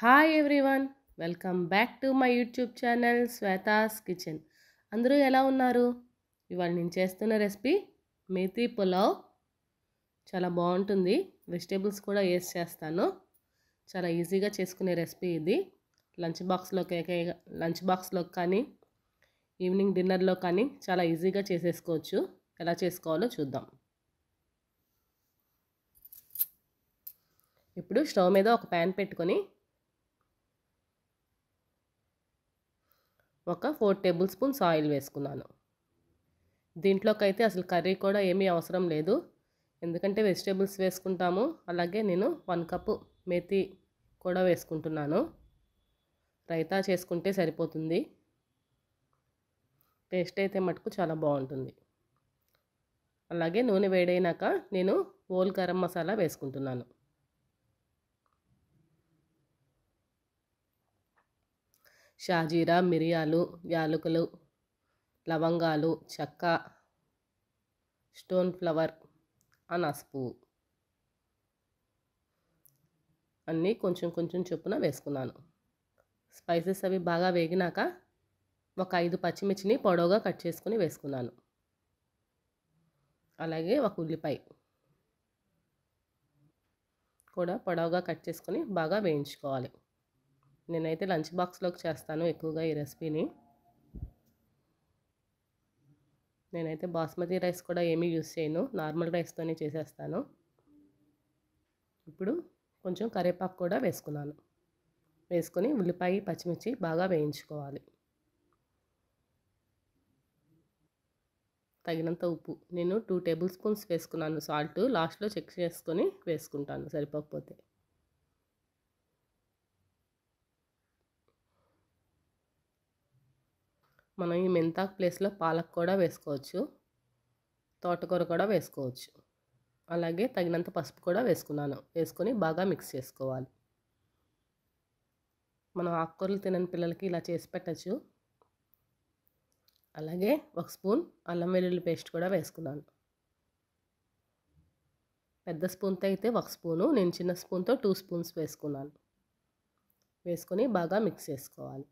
Hi everyone, welcome back to my YouTube channel Shweta's kitchen. అందరూ ఎలా ఉన్నారు? ఇవాళ నేను చేస్తున్న రెసిపీ మేథీ పులావ్. చాలా బాగుంటుంది. వెజిటేబుల్స్ కూడా వేసి చేస్తాను. చాలా ఈజీగా చేసుకునే రెసిపీ ఇది. లంచ్ బాక్స్లో కానీ ఈవినింగ్ డిన్నర్లో కానీ చాలా ఈజీగా చేసేసుకోవచ్చు. ఎలా చేసుకోవాలో చూద్దాం. ఇప్పుడు స్టవ్ మీద ఒక ప్యాన్ పెట్టుకొని ఒక 4 టేబుల్ స్పూన్స్ ఆయిల్ వేసుకున్నాను. దీంట్లోకి అయితే అసలు కర్రీ కూడా ఏమీ అవసరం లేదు, ఎందుకంటే వెజిటేబుల్స్ వేసుకుంటాము. అలాగే నేను 1 కప్పు మేథీ కూడా వేసుకుంటున్నాను. రైతా చేసుకుంటే సరిపోతుంది. టేస్ట్ అయితే మటుకు చాలా బాగుంటుంది. అలాగే నూనె వేడైనాక నేను హోల్ గరం మసాలా వేసుకుంటున్నాను. షాజీరా, మిరియాలు, యాలకులు, లవంగాలు, చెక్క, స్టోన్ ఫ్లవర్, అనాస పువ్వు అన్నీ కొంచెం కొంచెం చొప్పున వేసుకున్నాను. స్పైసెస్ అవి బాగా వేగినాక ఒక 5 పచ్చిమిర్చిని పొడవుగా కట్ చేసుకుని వేసుకున్నాను. అలాగే ఒక ఉల్లిపాయ కూడా పొడవుగా కట్ చేసుకొని బాగా వేయించుకోవాలి. నేనైతే లంచ్ బాక్స్లోకి చేస్తాను ఎక్కువగా ఈ రెసిపీని. నేనైతే బాస్మతి రైస్ కూడా ఏమీ యూస్ చేయను, నార్మల్ రైస్తోనే చేసేస్తాను. ఇప్పుడు కొంచెం కరివేపాకు కూడా వేసుకున్నాను. వేసుకొని ఉల్లిపాయ, పచ్చిమిర్చి బాగా వేయించుకోవాలి. తగినంత ఉప్పు, నేను 2 టేబుల్ స్పూన్స్ వేసుకున్నాను. సాల్ట్ లాస్ట్లో చెక్ చేసుకొని వేసుకుంటాను సరిపోకపోతే. మనం ఈ మెంతాకు ప్లేస్లో పాలక్ కూడా వేసుకోవచ్చు, తోటకూర కూడా వేసుకోవచ్చు. అలాగే తగినంత పసుపు కూడా వేసుకున్నాను. వేసుకొని బాగా మిక్స్ చేసుకోవాలి. మనం ఆకుకూరలు తినని పిల్లలకి ఇలా చేసి పెట్టచ్చు. అలాగే 1 స్పూన్ అల్లం వెల్లుల్లి పేస్ట్ కూడా వేసుకున్నాను. పెద్ద స్పూన్తో అయితే 1 స్పూను, నేను చిన్న స్పూన్తో 2 స్పూన్స్ వేసుకున్నాను. వేసుకొని బాగా మిక్స్ చేసుకోవాలి.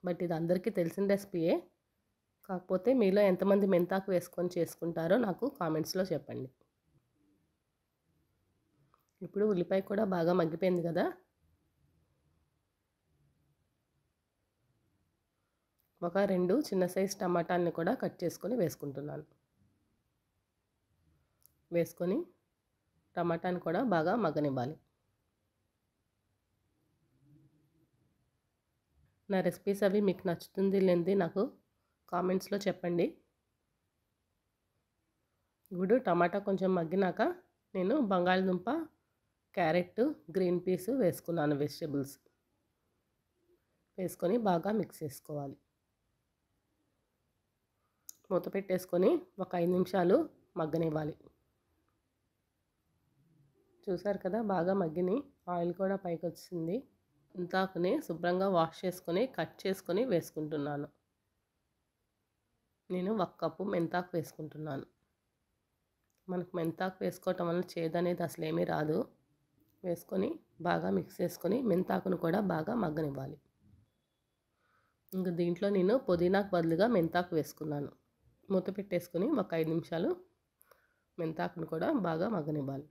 బట్ ఇది అందరికీ తెలిసిన రెసిపీయే, కాకపోతే మీలో ఎంతమంది మెంతాకు వేసుకొని చేసుకుంటారో నాకు కామెంట్స్లో చెప్పండి. ఇప్పుడు ఉల్లిపాయ కూడా బాగా మగ్గిపోయింది కదా. ఒక 2 చిన్న సైజ్ టమాటాలని కూడా కట్ చేసుకొని వేసుకుంటున్నాను. వేసుకొని టమాటాని కూడా బాగా మగ్గనివ్వాలి. నా రెసిపీస్ అవి మీకు నచ్చుతుంది లేనిది నాకు కామెంట్స్లో చెప్పండి. ఇప్పుడు టమాటా కొంచెం మగ్గినాక నేను బంగాళదుంప, క్యారెట్, గ్రీన్ పీస్ వేసుకున్నాను. వెజిటేబుల్స్ వేసుకొని బాగా మిక్స్ చేసుకోవాలి. మూత పెట్టేసుకొని ఒక 5 నిమిషాలు మగ్గనివ్వాలి. చూసారు కదా, బాగా మగ్గిని, ఆయిల్ కూడా పైకి వచ్చింది. మెంతాకుని శుభ్రంగా వాష్ చేసుకొని కట్ చేసుకొని వేసుకుంటున్నాను. నేను 1 కప్పు మెంతాకు వేసుకుంటున్నాను. మనకు మెంతాకు వేసుకోవటం వల్ల చేదనేది అసలు ఏమీ రాదు. వేసుకొని బాగా మిక్స్ చేసుకొని మెంతాకును కూడా బాగా మగ్గనివ్వాలి. ఇంకా దీంట్లో నేను పుదీనాకు బదులుగా మెంతాకు వేసుకున్నాను. మూత పెట్టేసుకొని ఒక 5 నిమిషాలు మెంతాకును కూడా బాగా మగ్గనివ్వాలి.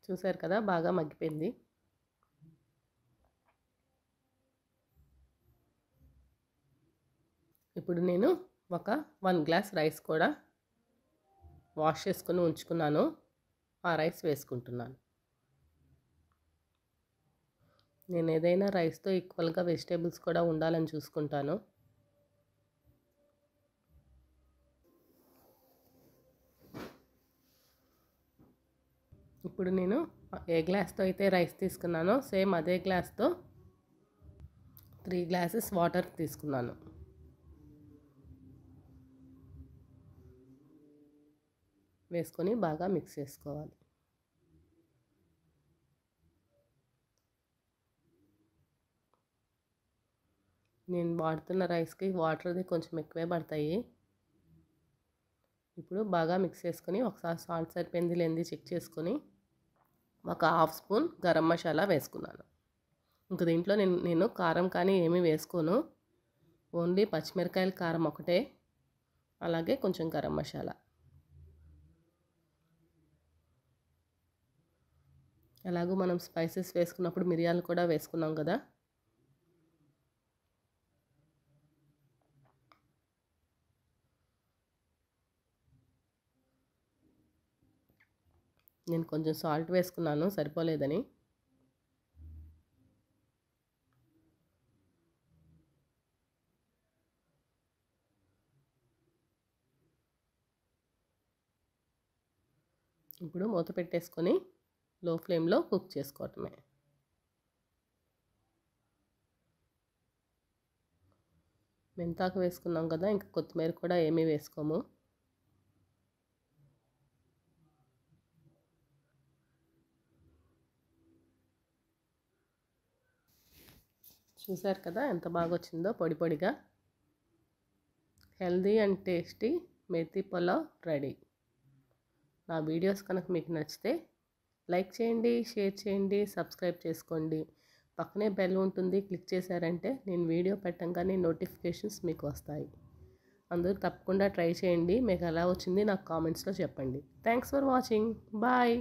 చూసారు కదా, బాగా మగ్గిపోయింది. ఇప్పుడు నేను ఒక 1 గ్లాస్ రైస్ కూడా వాష్ చేసుకొని ఉంచుకున్నాను. ఆ రైస్ వేసుకుంటున్నాను. నేను ఏదైనా రైస్తో ఈక్వల్గా వెజిటేబుల్స్ కూడా ఉండాలని చూసుకుంటాను. ఇప్పుడు నేను ఏ గ్లాస్తో అయితే రైస్ తీసుకున్నానో సేమ్ అదే గ్లాస్తో 3 గ్లాసెస్ వాటర్ తీసుకున్నాను. వేసుకొని బాగా మిక్స్ చేసుకోవాలి. నేను వాడుతున్న రైస్కి వాటర్ది కొంచెం ఎక్కువే పడతాయి. ఇప్పుడు బాగా మిక్స్ చేసుకొని ఒకసారి సాల్ట్ సరిపోయింది లేనిది చెక్ చేసుకొని ఒక హాఫ్ స్పూన్ గరం మసాలా వేసుకున్నాను. ఇంక దీంట్లో నేను కారం కానీ ఏమీ వేసుకోను. ఓన్లీ పచ్చిమిరకాయల కారం ఒకటే, అలాగే కొంచెం గరం మసాలా. ఎలాగో మనం స్పైసెస్ వేసుకున్నప్పుడు మిరియాలు కూడా వేసుకున్నాం కదా. నేను కొంచెం సాల్ట్ వేసుకున్నాను సరిపోలేదని. ఇప్పుడు మూత పెట్టేసుకొని లో ఫ్లేమ్లో కుక్ చేసుకోవటమే. మెంతాకు వేసుకున్నాం కదా, ఇంకా కొత్తిమీర కూడా ఏమీ వేసుకోము. చూసారు కదా ఎంత బాగా వచ్చిందో పొడి పొడిగా. Healthy and tasty methi pulao ready. నా వీడియోస్ కనుక మీకు నచ్చితే లైక్ చేయండి, షేర్ చేయండి, సబ్స్క్రైబ్ చేసుకోండి. పక్కనే బెల్ ఉంటుంది, క్లిక్ చేశారంటే నేను వీడియో పెట్టంగానే నోటిఫికేషన్స్ మీకు వస్తాయి. అందరూ తప్పకుండా ట్రై చేయండి. మీకు ఎలా వచ్చింది నాకు కామెంట్స్లో చెప్పండి. Thanks for watching. బాయ్.